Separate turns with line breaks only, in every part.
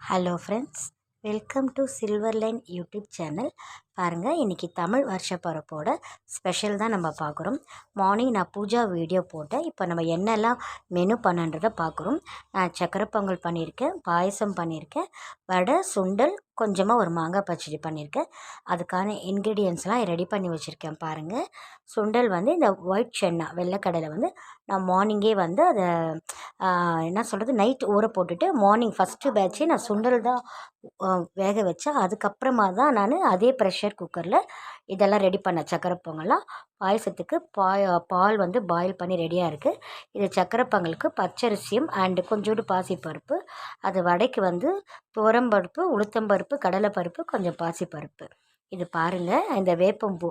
Hello friends, welcome to silver line YouTube channel. பாருங்கள், இன்றைக்கி தமிழ் வருஷ பிறப்போட ஸ்பெஷல் தான் நம்ம பார்க்குறோம். மார்னிங் நான் பூஜா வீடியோ போட்டேன். இப்போ நம்ம என்னெல்லாம் மெனு பண்ணுன்றதை பார்க்குறோம். நான் சக்கரை பொங்கல் பண்ணியிருக்கேன், பாயசம் பண்ணியிருக்கேன், வடை, சுண்டல், கொஞ்சமாக ஒரு மாங்காய் பச்சடி பண்ணியிருக்கேன். அதுக்கான இன்க்ரீடியன்ஸ்லாம் ரெடி பண்ணி வச்சுருக்கேன். பாருங்கள், சுண்டல் வந்து இந்த ஒயிட் சென்னா வெள்ளைக்கடலை வந்து நான் மார்னிங்கே வந்து அதை என்ன சொல்கிறது நைட் ஊற போட்டுட்டு மார்னிங் ஃபஸ்ட்டு பேட்சே நான் சுண்டல் தான் வேக வச்சேன். அதுக்கப்புறமா தான் நான் அதே ப்ரெஷர் குக்கரில் இதெல்லாம் ரெடி பண்ணேன். சக்கரை பொங்கலாம் பாயசத்துக்கு பால் வந்து பாயில் பண்ணி ரெடியாக இருக்குது. இது சக்கரை பொங்கலுக்கு பச்சரிசியும் அண்டு கொஞ்சோண்டு பாசிப்பருப்பு, அது வடைக்கு வந்து துவரம்பருப்பு, உளுத்தம்பருப்பு, கடலைப்பருப்பு, கொஞ்சம் பாசிப்பருப்பு. இது பாருங்கள், இந்த வேப்பம்பூ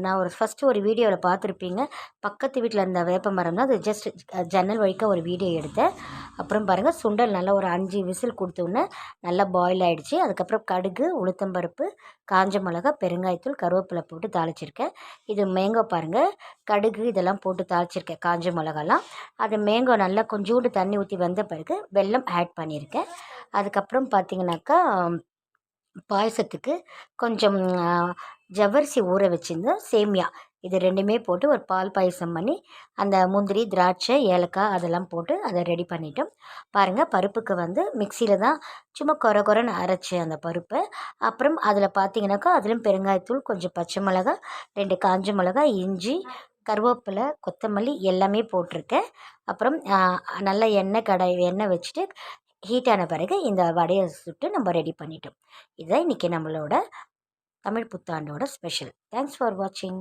நான் ஃபஸ்ட்டு ஒரு வீடியோவில் பார்த்துருப்பீங்க. பக்கத்து வீட்டில் இருந்த வேப்ப மரம் தான், அது ஜஸ்ட் ஜன்னல் வழிக்க ஒரு வீடியோ எடுத்தேன். அப்புறம் பாருங்கள், சுண்டல் நல்லா ஒரு 5 விசில் கொடுத்தோன்னே நல்லா பாயில் ஆகிடுச்சு. அதுக்கப்புறம் கடுகு, உளுத்தம்பருப்பு, காஞ்ச மிளகா, பெருங்காயத்தூள், கருவேப்பிலை போட்டு தாளிச்சிருக்கேன். இது மேங்கோ பாருங்கள், கடுகு இதெல்லாம் போட்டு தாளிச்சிருக்கேன், காஞ்ச மிளகாலாம். அது மேங்கோ நல்லா கொஞ்சோண்டு தண்ணி ஊற்றி வந்த பிறகு வெல்லம் ஆட் பண்ணியிருக்கேன். அதுக்கப்புறம் பார்த்திங்கனாக்கா பாயசத்துக்கு கொஞ்சம் ஜவ்வரிசி ஊற வச்சுருந்தேன், சேமியா, இது ரெண்டுமே போட்டு ஒரு பால் பாயசம் பண்ணி அந்த முந்திரி, திராட்சை, ஏலக்காய் அதெல்லாம் போட்டு அதை ரெடி பண்ணிட்டோம். பாருங்கள், பருப்புக்கு வந்து மிக்சியில் தான் சும்மா கொரன்னு அரைச்சி அந்த பருப்பை. அப்புறம் அதில் பார்த்திங்கனாக்கா அதிலும் பெருங்காயத்தூள், கொஞ்சம் பச்சை மிளகா, 2 காஞ்ச மிளகா, இஞ்சி, கருவேப்பிலை, கொத்தமல்லி எல்லாமே போட்டிருக்கேன். அப்புறம் நல்லா எண்ணெய் வச்சுட்டு ஹீட்டான பிறகு இந்த வடையை சுட்டு நம்ம ரெடி பண்ணிட்டோம். இதுதான் இன்றைக்கி நம்மளோட தமிழ் புத்தாண்டோட ஸ்பெஷல். தேங்க்ஸ் ஃபார் வாட்சிங்.